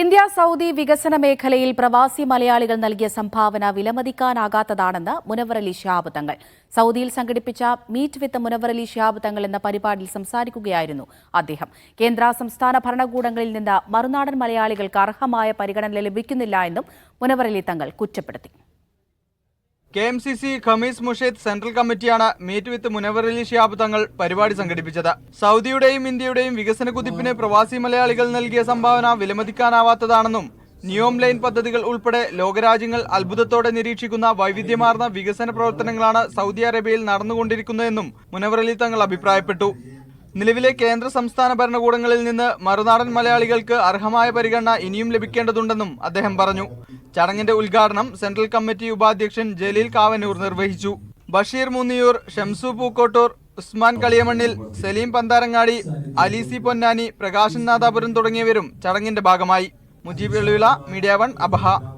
India Saudi വികസന മേഖലയിൽ പ്രവാസി മലയാളികൾ നൽകിയ സംഭാവന വിലമതിക്കാനാകാത്തതാണെന്ന് മുനവർ അലി ശിഹാബ് തങ്ങൾ. സൗദിയിൽ സംഘടിപ്പിച്ച മീറ്റ് വിത്ത് മുനവർ അലി ശിഹാബ് തങ്ങൾ എന്ന പരിപാടിയിൽ സംസാരിക്കുകയായിരുന്നു അദ്ദേഹം. കേന്ദ്ര സംസ്ഥാന ഭരണകൂടങ്ങളിൽ നിന്ന് മറുനാടൻ മലയാളികൾക്ക് അർഹമായ പരിഗണന ലഭിക്കുന്നില്ല എന്നും മുനവർ അലി തങ്ങൾ കുറ്റപ്പെടുത്തി. KMCC ഖമീസ് മുഷീദ് സെൻട്രൽ കമ്മിറ്റിയാണ് മീറ്റ് വിത്ത് മുനവർ അലി ശിഹാബ് തങ്ങൾ പരിപാടി സംഘടിപ്പിച്ചത്. സൗദിയുടെയും ഇന്ത്യയുടെയും വികസന കുതിപ്പിന് പ്രവാസി മലയാളികൾ നൽകിയ സംഭാവന വിലമതിക്കാനാവാത്തതാണെന്നും നിയോം ലൈൻ പദ്ധതികൾ ഉൾപ്പെടെ ലോകരാജ്യങ്ങൾ അത്ഭുതത്തോടെ നിരീക്ഷിക്കുന്ന വൈവിധ്യമാർന്ന വികസന പ്രവർത്തനങ്ങളാണ് സൗദി അറേബ്യയിൽ നടന്നുകൊണ്ടിരിക്കുന്നതെന്നും മുനവർ അലി തങ്ങൾ അഭിപ്രായപ്പെട്ടു. നിലവിലെ കേന്ദ്ര സംസ്ഥാന ഭരണകൂടങ്ങളിൽ നിന്ന് മറുനാടൻ മലയാളികൾക്ക് അർഹമായ പരിഗണന ഇനിയും ലഭിക്കേണ്ടതുണ്ടെന്നും അദ്ദേഹം പറഞ്ഞു. ചടങ്ങിന്റെ ഉദ്ഘാടനം സെൻട്രൽ കമ്മിറ്റി ഉപാധ്യക്ഷൻ ജലീൽ കാവനൂർ നിർവഹിച്ചു. ബഷീർ മുന്നിയൂർ, ഷംസു പൂക്കോട്ടൂർ, ഉസ്മാൻ കളിയമണ്ണിൽ, സലീം പന്താരങ്ങാടി, അലീസി പൊന്നാനി, പ്രകാശൻ നാദാപുരം തുടങ്ങിയവരും ചടങ്ങിന്റെ ഭാഗമായി. Mujeeb Eluvila, media 1, Abha.